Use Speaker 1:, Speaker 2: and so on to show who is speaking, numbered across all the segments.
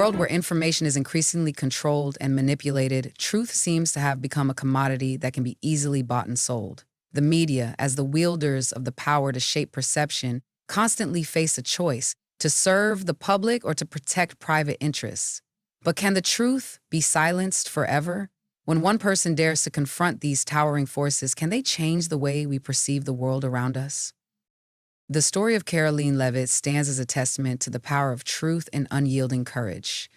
Speaker 1: world where information is increasingly controlled and manipulated, truth seems to have become a commodity that can be easily bought and sold. The media, as the wielders of the power to shape perception, constantly face a choice: to serve the public or to protect private interests. But can the truth be silenced forever? When one person dares to confront these towering forces, can they change the way we perceive the world around us? The story of Karoline Leavitt stands as a testament to the power of truth and unyielding courage.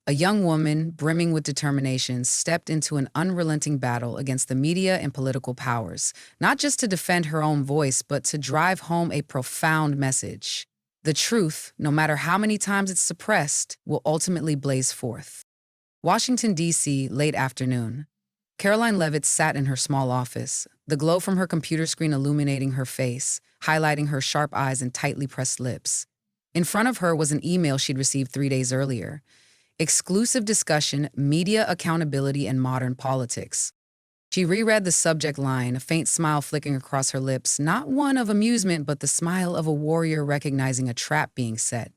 Speaker 1: A young woman, brimming with determination, stepped into an unrelenting battle against the media and political powers, not just to defend her own voice, but to drive home a profound message. The truth, no matter how many times it's suppressed, will ultimately blaze forth. Washington, D.C., late afternoon. Karoline Leavitt sat in her small office, the glow from her computer screen illuminating her face, highlighting her sharp eyes and tightly pressed lips. In front of her was an email she'd received 3 days earlier. Exclusive discussion, media accountability, and modern politics. She reread the subject line, a faint smile flickering across her lips, not one of amusement, but the smile of a warrior recognizing a trap being set.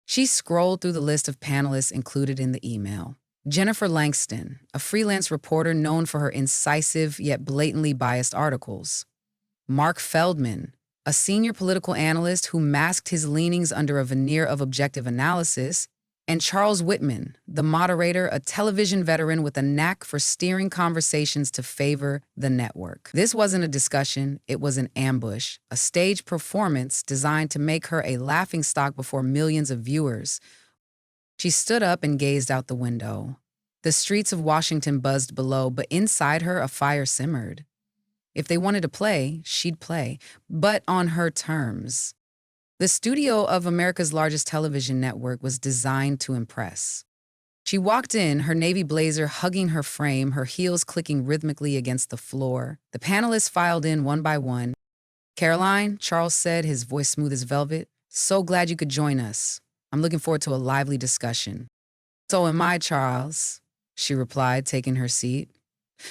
Speaker 1: She scrolled through the list of panelists included in the email. Jennifer Langston, a freelance reporter known for her incisive yet blatantly biased articles. Mark Feldman, a senior political analyst who masked his leanings under a veneer of objective analysis. And Charles Whitman, the moderator, a television veteran with a knack for steering conversations to favor the network. This wasn't a discussion, it was an ambush, a stage performance designed to make her a laughingstock before millions of viewers. She stood up and gazed out the window. The streets of Washington buzzed below, but inside her a fire simmered. If they wanted to play, she'd play, but on her terms. The studio of America's largest television network was designed to impress. She walked in, her navy blazer hugging her frame, her heels clicking rhythmically against the floor. The panelists filed in one by one. "Karoline," Charles said, his voice smooth as velvet, "so glad you could join us. I'm looking forward to a lively discussion." "So am I, Charles," she replied, taking her seat.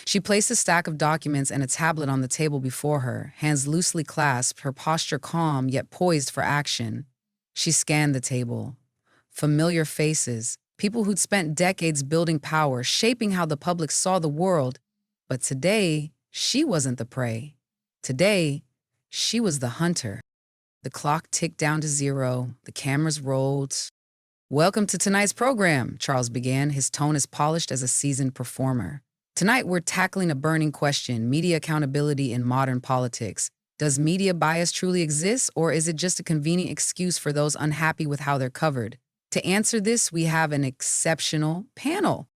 Speaker 1: She placed a stack of documents and a tablet on the table before her, hands loosely clasped, her posture calm yet poised for action. She scanned the table. Familiar faces, people who'd spent decades building power, shaping how the public saw the world. But today, she wasn't the prey. Today, she was the hunter. The clock ticked down to 0. The cameras rolled. "Welcome to tonight's program," Charles began, his tone as polished as a seasoned performer. "Tonight, we're tackling a burning question: media accountability in modern politics. Does media bias truly exist, or is it just a convenient excuse for those unhappy with how they're covered? To answer this, we have an exceptional panel."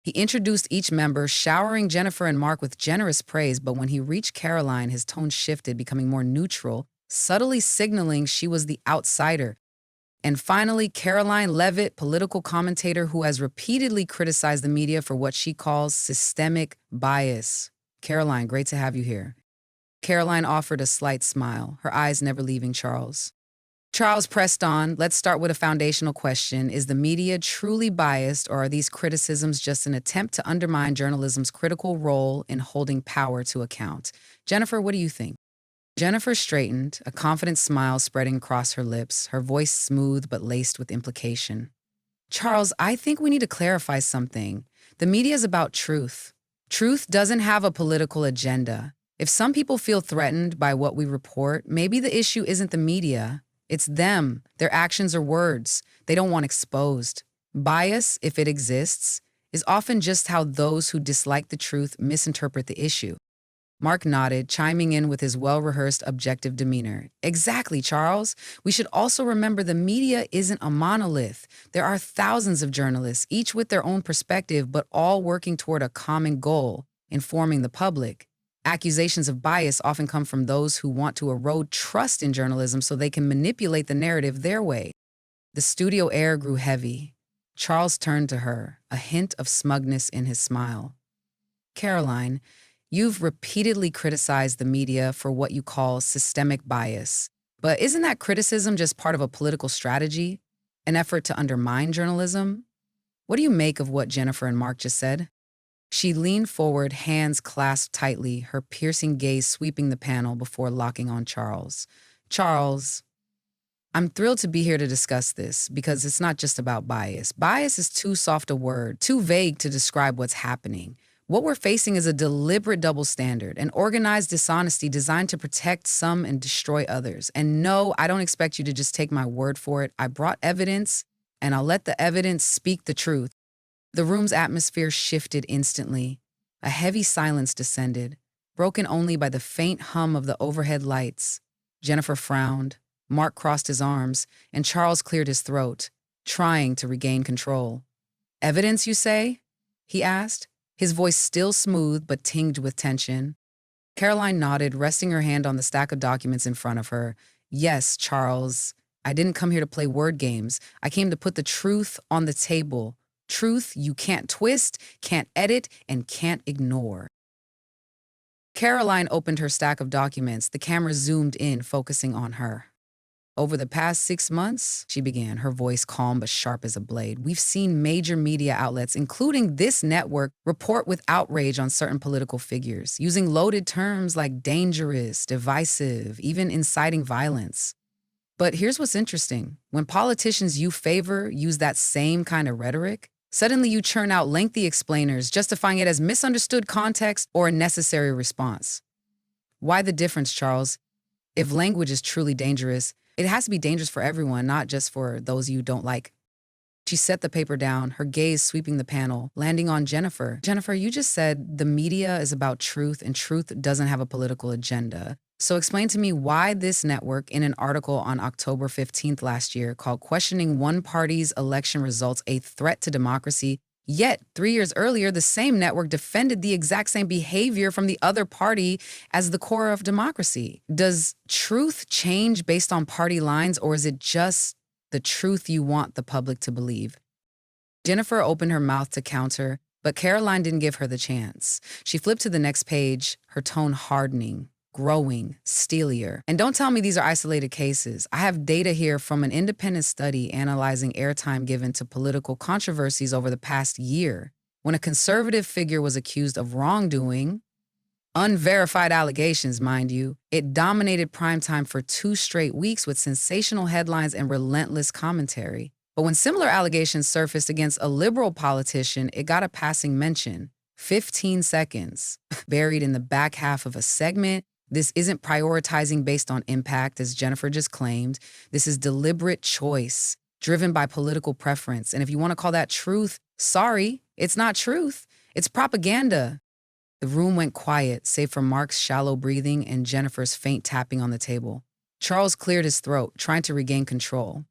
Speaker 1: He introduced each member, showering Jennifer and Mark with generous praise, but when he reached Karoline, his tone shifted, becoming more neutral, subtly signaling she was the outsider. And finally, Karoline Leavitt, political commentator who has repeatedly criticized the media for what she calls systemic bias. "Karoline, great to have you here." Karoline offered a slight smile, her eyes never leaving Charles. Charles pressed on. "Let's start with a foundational question. Is the media truly biased, or are these criticisms just an attempt to undermine journalism's critical role in holding power to account?" "Jennifer, what do you think?" Jennifer straightened, a confident smile spreading across her lips, her voice smooth but laced with implication. "Charles, I think we need to clarify something. The media is about truth. Truth doesn't have a political agenda. If some people feel threatened by what we report, maybe the issue isn't the media. It's them, their actions or words. They don't want exposed. Bias, if it exists, is often just how those who dislike the truth misinterpret the issue." Mark nodded, chiming in with his well-rehearsed, objective demeanor. "Exactly, Charles. We should also remember the media isn't a monolith. There are thousands of journalists, each with their own perspective, but all working toward a common goal: informing the public. Accusations of bias often come from those who want to erode trust in journalism so they can manipulate the narrative their way." The studio air grew heavy. Charles turned to her, a hint of smugness in his smile. "Karoline, you've repeatedly criticized the media for what you call systemic bias. But isn't that criticism just part of a political strategy? An effort to undermine journalism? What do you make of what Jennifer and Mark just said?" She leaned forward, hands clasped tightly, her piercing gaze sweeping the panel before locking on Charles. "Charles, I'm thrilled to be here to discuss this because it's not just about bias. Bias is too soft a word, too vague to describe what's happening. What we're facing is a deliberate double standard, an organized dishonesty designed to protect some and destroy others. And no, I don't expect you to just take my word for it. I brought evidence, and I'll let the evidence speak the truth. The room's atmosphere shifted instantly. A heavy silence descended, broken only by the faint hum of the overhead lights. Jennifer frowned. Mark crossed his arms, and Charles cleared his throat, trying to regain control. "Evidence, you say?" he asked, his voice still smooth but tinged with tension. Karoline nodded, resting her hand on the stack of documents in front of her. "Yes, Charles. I didn't come here to play word games. I came to put the truth on the table. Truth you can't twist, can't edit, and can't ignore." Karoline opened her stack of documents. The camera zoomed in, focusing on her. "Over the past 6 months," she began, her voice calm but sharp as a blade, "we've seen major media outlets, including this network, report with outrage on certain political figures, using loaded terms like dangerous, divisive, even inciting violence. But here's what's interesting. When politicians you favor use that same kind of rhetoric, suddenly you churn out lengthy explainers, justifying it as misunderstood context or a necessary response. Why the difference, Charles? If language is truly dangerous, it has to be dangerous for everyone, not just for those you don't like." She set the paper down, her gaze sweeping the panel, landing on Jennifer. "Jennifer, you just said the media is about truth and truth doesn't have a political agenda. So explain to me why this network, in an article on October 15th last year called Questioning One Party's Election Results a Threat to Democracy, yet 3 years earlier, the same network defended the exact same behavior from the other party as the core of democracy. Does truth change based on party lines, or is it just the truth you want the public to believe?" Jennifer opened her mouth to counter, but Karoline didn't give her the chance. She flipped to the next page, her tone hardening, growing, steelier. "And don't tell me these are isolated cases. I have data here from an independent study analyzing airtime given to political controversies over the past year. When a conservative figure was accused of wrongdoing, unverified allegations, mind you, it dominated primetime for 2 straight weeks with sensational headlines and relentless commentary. But when similar allegations surfaced against a liberal politician, it got a passing mention. 15 seconds, buried in the back half of a segment. This isn't prioritizing based on impact, as Jennifer just claimed. This is deliberate choice, driven by political preference. And if you want to call that truth, sorry, it's not truth. It's propaganda." The room went quiet, save for Mark's shallow breathing and Jennifer's faint tapping on the table. Charles cleared his throat, trying to regain control.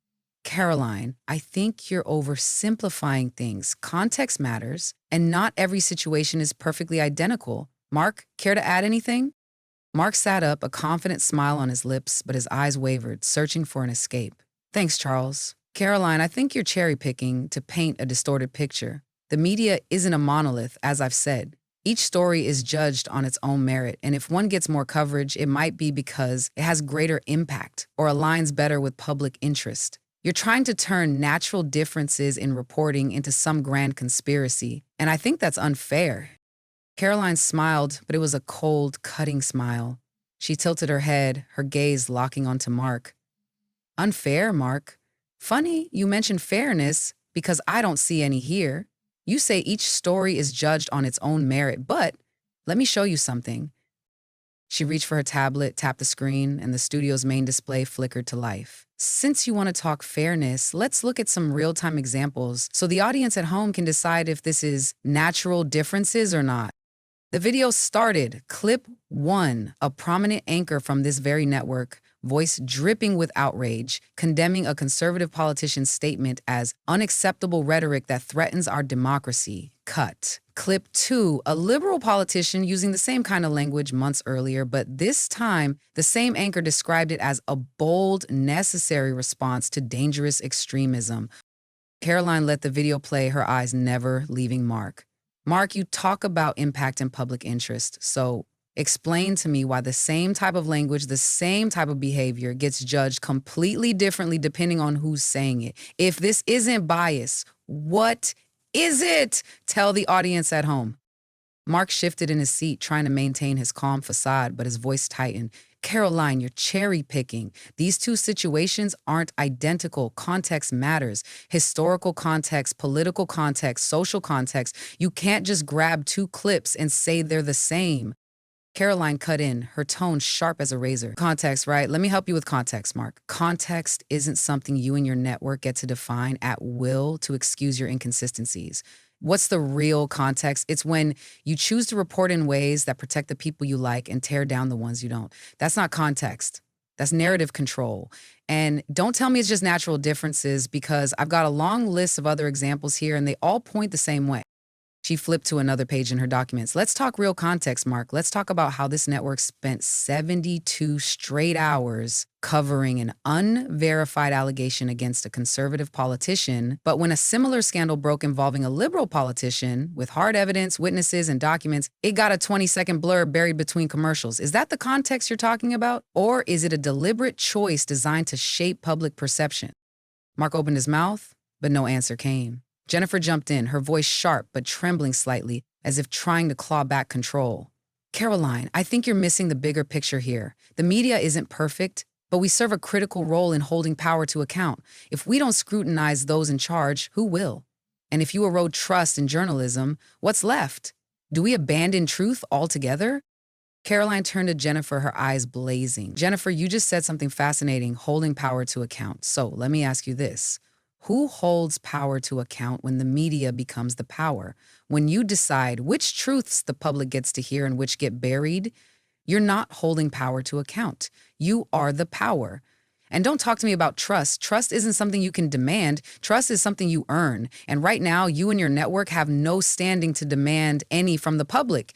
Speaker 1: "Karoline, I think you're oversimplifying things. Context matters, and not every situation is perfectly identical. Mark, care to add anything?" Mark sat up, a confident smile on his lips, but his eyes wavered, searching for an escape. "Thanks, Charles. Karoline, I think you're cherry-picking to paint a distorted picture. The media isn't a monolith, as I've said. Each story is judged on its own merit, and if one gets more coverage, it might be because it has greater impact or aligns better with public interest. You're trying to turn natural differences in reporting into some grand conspiracy, and I think that's unfair." Karoline smiled, but it was a cold, cutting smile. She tilted her head, her gaze locking onto Mark. "Unfair, Mark? Funny you mention fairness, because I don't see any here. You say each story is judged on its own merit, but let me show you something." She reached for her tablet, tapped the screen, and the studio's main display flickered to life. "Since you want to talk fairness, let's look at some real-time examples so the audience at home can decide if this is natural differences or not." The video started. Clip 1, a prominent anchor from this very network, voice dripping with outrage, condemning a conservative politician's statement as unacceptable rhetoric that threatens our democracy. Cut. Clip 2, a liberal politician using the same kind of language months earlier, but this time, the same anchor described it as a bold, necessary response to dangerous extremism. Karoline let the video play, her eyes never leaving Mark. "Mark, you talk about impact and public interest, so explain to me why the same type of language, the same type of behavior gets judged completely differently depending on who's saying it. If this isn't bias, what is it? Tell the audience at home." Mark shifted in his seat, trying to maintain his calm facade, but his voice tightened. Karoline, you're cherry picking. These two situations aren't identical. Context matters. Historical context, political context, social context. You can't just grab two clips and say they're the same. Karoline cut in, her tone sharp as a razor. Context, right? Let me help you with context, Mark. Context isn't something you and your network get to define at will to excuse your inconsistencies. What's the real context? It's when you choose to report in ways that protect the people you like and tear down the ones you don't. That's not context. That's narrative control. And don't tell me it's just natural differences, because I've got a long list of other examples here and they all point the same way. She flipped to another page in her documents. Let's talk real context, Mark. Let's talk about how this network spent 72 straight hours covering an unverified allegation against a conservative politician. But when a similar scandal broke involving a liberal politician with hard evidence, witnesses, and documents, it got a 20-second blurb buried between commercials. Is that the context you're talking about? Or is it a deliberate choice designed to shape public perception? Mark opened his mouth, but no answer came. Jennifer jumped in, her voice sharp but trembling slightly, as if trying to claw back control. Karoline, I think you're missing the bigger picture here. The media isn't perfect, but we serve a critical role in holding power to account. If we don't scrutinize those in charge, who will? And if you erode trust in journalism, what's left? Do we abandon truth altogether? Karoline turned to Jennifer, her eyes blazing. Jennifer, you just said something fascinating, holding power to account. So let me ask you this. Who holds power to account when the media becomes the power? When you decide which truths the public gets to hear and which get buried, you're not holding power to account. You are the power. And don't talk to me about trust. Trust isn't something you can demand. Trust is something you earn. And right now, you and your network have no standing to demand any from the public.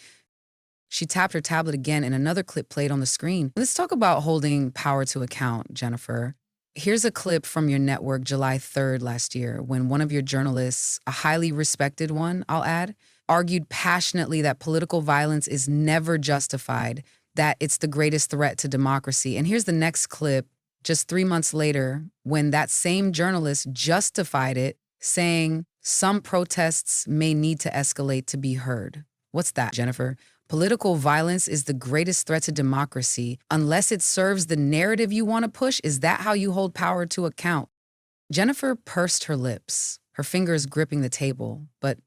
Speaker 1: She tapped her tablet again and another clip played on the screen. Let's talk about holding power to account, Jennifer. Here's a clip from your network July 3rd last year, when one of your journalists, a highly respected one, I'll add, argued passionately that political violence is never justified, that it's the greatest threat to democracy. And here's the next clip, just 3 months later, when that same journalist justified it, saying some protests may need to escalate to be heard. What's that, Jennifer? Political violence is the greatest threat to democracy unless it serves the narrative you want to push. Is that how you hold power to account? Jennifer pursed her lips, her fingers gripping the table, but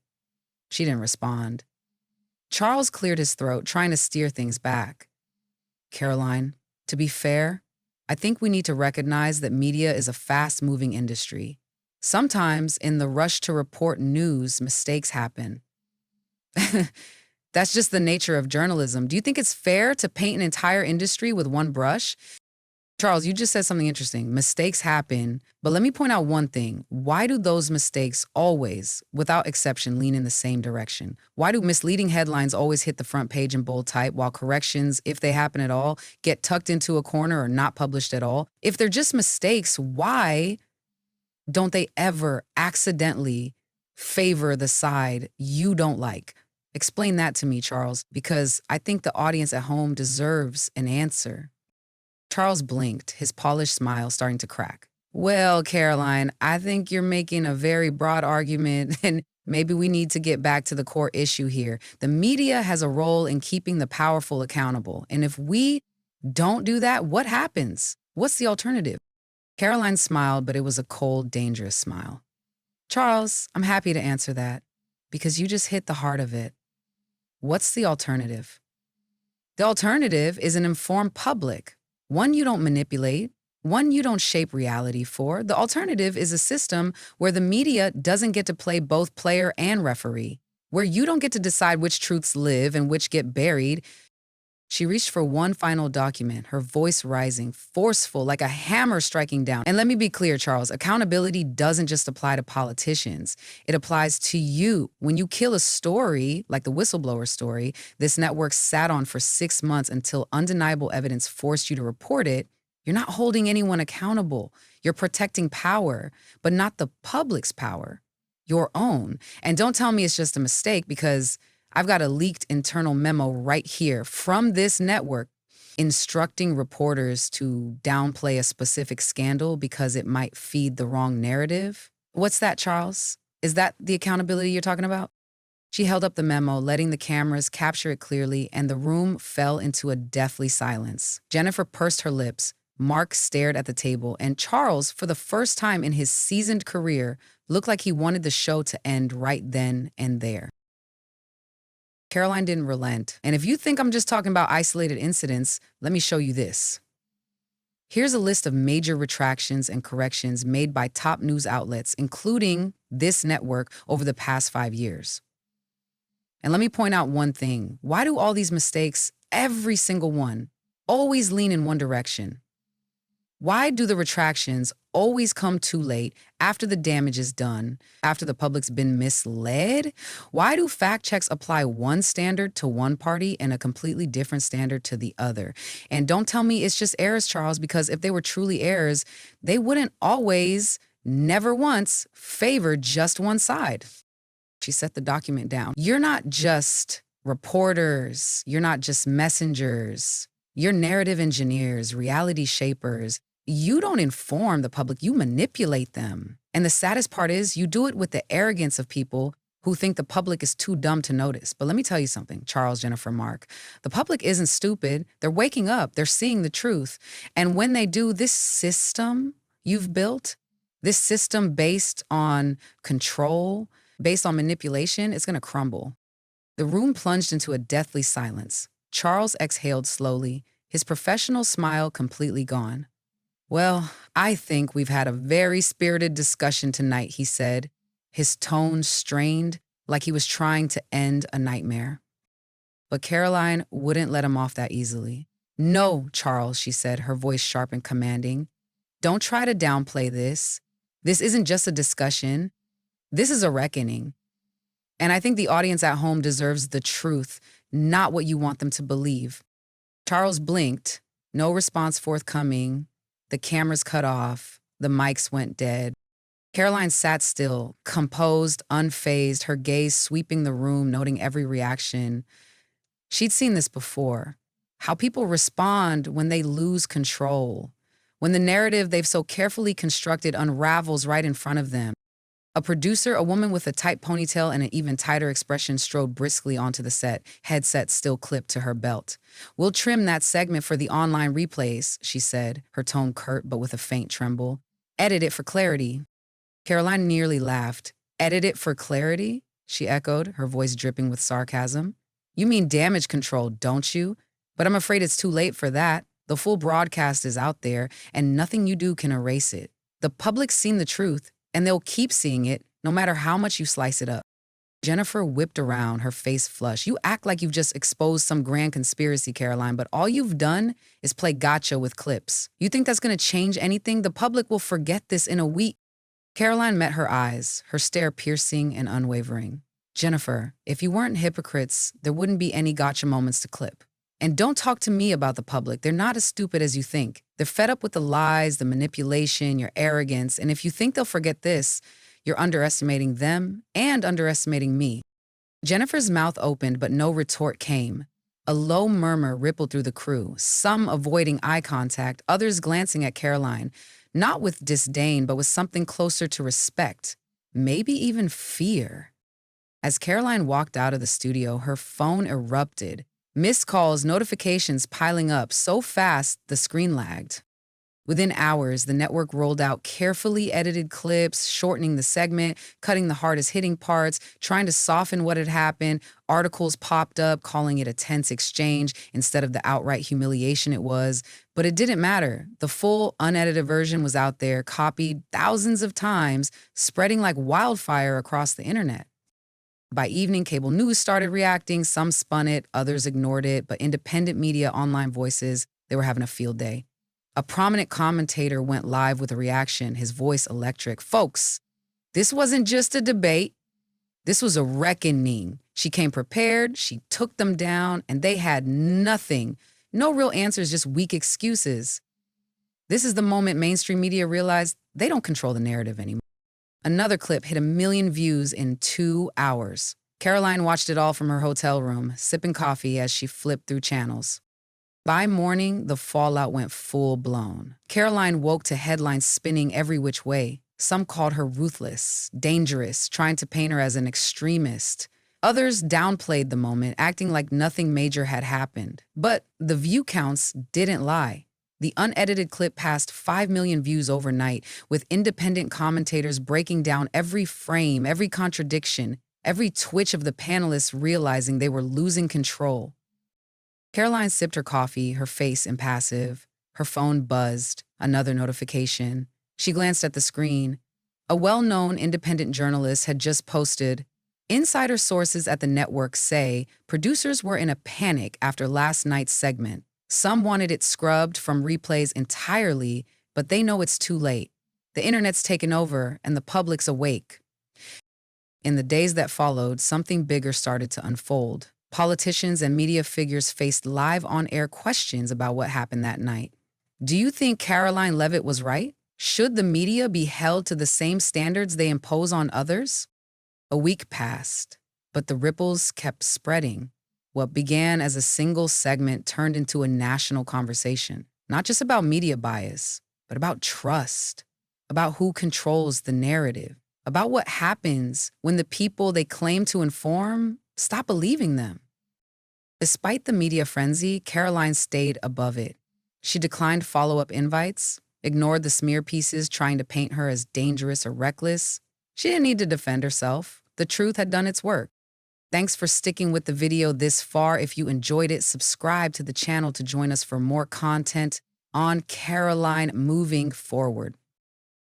Speaker 1: she didn't respond. Charles cleared his throat, trying to steer things back. Karoline, to be fair, I think we need to recognize that media is a fast-moving industry. Sometimes, in the rush to report news, mistakes happen. That's just the nature of journalism. Do you think it's fair to paint an entire industry with one brush? Charles, you just said something interesting. Mistakes happen, but let me point out one thing. Why do those mistakes always, without exception, lean in the same direction? Why do misleading headlines always hit the front page in bold type, while corrections, if they happen at all, get tucked into a corner or not published at all? If they're just mistakes, why don't they ever accidentally favor the side you don't like? Explain that to me, Charles, because I think the audience at home deserves an answer. Charles blinked, his polished smile starting to crack. Well, Karoline, I think you're making a very broad argument, and maybe we need to get back to the core issue here. The media has a role in keeping the powerful accountable, and if we don't do that, what happens? What's the alternative? Karoline smiled, but it was a cold, dangerous smile. Charles, I'm happy to answer that, because you just hit the heart of it. What's the alternative? The alternative is an informed public, one you don't manipulate, one you don't shape reality for. The alternative is a system where the media doesn't get to play both player and referee, where you don't get to decide which truths live and which get buried. She reached for one final document, her voice rising, forceful, like a hammer striking down. And let me be clear, Charles, accountability doesn't just apply to politicians. It applies to you. When you kill a story, like the whistleblower story, this network sat on for 6 months until undeniable evidence forced you to report it, you're not holding anyone accountable. You're protecting power, but not the public's power, your own. And don't tell me it's just a mistake, because I've got a leaked internal memo right here from this network instructing reporters to downplay a specific scandal because it might feed the wrong narrative. What's that, Charles? Is that the accountability you're talking about? She held up the memo, letting the cameras capture it clearly, and the room fell into a deathly silence. Jennifer pursed her lips. Mark stared at the table, and Charles, for the first time in his seasoned career, looked like he wanted the show to end right then and there. Karoline didn't relent. And if you think I'm just talking about isolated incidents, let me show you this. Here's a list of major retractions and corrections made by top news outlets, including this network, over the past 5 years. And let me point out one thing. Why do all these mistakes, every single one, always lean in one direction? Why do the retractions always come too late, after the damage is done, after the public's been misled? Why do fact checks apply one standard to one party and a completely different standard to the other? And don't tell me it's just errors, Charles, because if they were truly errors, they wouldn't always, never once, favor just one side. She set the document down. You're not just reporters. You're not just messengers. You're narrative engineers, reality shapers. You don't inform the public, you manipulate them. And the saddest part is you do it with the arrogance of people who think the public is too dumb to notice. But let me tell you something, Charles, Jennifer, Mark. The public isn't stupid. They're waking up. They're seeing the truth. And when they do, this system you've built, this system based on control, based on manipulation, it's going to crumble. The room plunged into a deathly silence. Charles exhaled slowly, his professional smile completely gone. Well, I think we've had a very spirited discussion tonight, he said, his tone strained, like he was trying to end a nightmare. But Karoline wouldn't let him off that easily. No, Charles, she said, her voice sharp and commanding. Don't try to downplay this. This isn't just a discussion. This is a reckoning. And I think the audience at home deserves the truth, not what you want them to believe. Charles blinked, no response forthcoming. The cameras cut off. The mics went dead. Karoline sat still, composed, unfazed, her gaze sweeping the room, noting every reaction. She'd seen this before, how people respond when they lose control, when the narrative they've so carefully constructed unravels right in front of them. A producer, a woman with a tight ponytail and an even tighter expression, strode briskly onto the set, headset still clipped to her belt. We'll trim that segment for the online replays, she said, her tone curt but with a faint tremble. Edit it for clarity. Karoline nearly laughed. Edit it for clarity? She echoed, her voice dripping with sarcasm. You mean damage control, don't you? But I'm afraid it's too late for that. The full broadcast is out there, and nothing you do can erase it. The public's seen the truth, and they'll keep seeing it, no matter how much you slice it up. Jennifer whipped around, her face flushed. You act like you've just exposed some grand conspiracy, Karoline, but all you've done is play gotcha with clips. You think that's going to change anything? The public will forget this in a week. Karoline met her eyes, her stare piercing and unwavering. Jennifer, if you weren't hypocrites, there wouldn't be any gotcha moments to clip. And don't talk to me about the public. They're not as stupid as you think. They're fed up with the lies, the manipulation, your arrogance, and if you think they'll forget this, you're underestimating them and underestimating me. Jennifer's mouth opened, but no retort came. A low murmur rippled through the crew, some avoiding eye contact, others glancing at Karoline, not with disdain, but with something closer to respect, maybe even fear. As Karoline walked out of the studio, her phone erupted. Missed calls, notifications piling up so fast the screen lagged. Within hours, the network rolled out carefully edited clips, shortening the segment, cutting the hardest hitting parts, trying to soften what had happened. Articles popped up calling it a tense exchange instead of the outright humiliation it was. But it didn't matter. The full, unedited version was out there, copied thousands of times, spreading like wildfire across the internet. By evening, cable news started reacting. Some spun it, others ignored it, but independent media, online voices, they were having a field day. A prominent commentator went live with a reaction, his voice electric. Folks, this wasn't just a debate. This was a reckoning. She came prepared, she took them down, and they had nothing. No real answers, just weak excuses. This is the moment mainstream media realized they don't control the narrative anymore. Another clip hit 1 million views in 2 hours. Karoline watched it all from her hotel room, sipping coffee as she flipped through channels. By morning, the fallout went full-blown. Karoline woke to headlines spinning every which way. Some called her ruthless, dangerous, trying to paint her as an extremist. Others downplayed the moment, acting like nothing major had happened. But the view counts didn't lie. The unedited clip passed 5 million views overnight, with independent commentators breaking down every frame, every contradiction, every twitch of the panelists realizing they were losing control. Karoline sipped her coffee, her face impassive. Her phone buzzed, another notification. She glanced at the screen. A well-known independent journalist had just posted, "Insider sources at the network say producers were in a panic after last night's segment. Some wanted it scrubbed from replays entirely, but they know it's too late. The internet's taken over and the public's awake." In the days that followed, something bigger started to unfold. Politicians and media figures faced live on-air questions about what happened that night. Do you think Karoline Leavitt was right? Should the media be held to the same standards they impose on others? A week passed, but the ripples kept spreading. What began as a single segment turned into a national conversation, not just about media bias, but about trust, about who controls the narrative, about what happens when the people they claim to inform stop believing them. Despite the media frenzy, Karoline stayed above it. She declined follow-up invites, ignored the smear pieces trying to paint her as dangerous or reckless. She didn't need to defend herself. The truth had done its work. Thanks for sticking with the video this far. If you enjoyed it, subscribe to the channel to join us for more content on Karoline moving forward.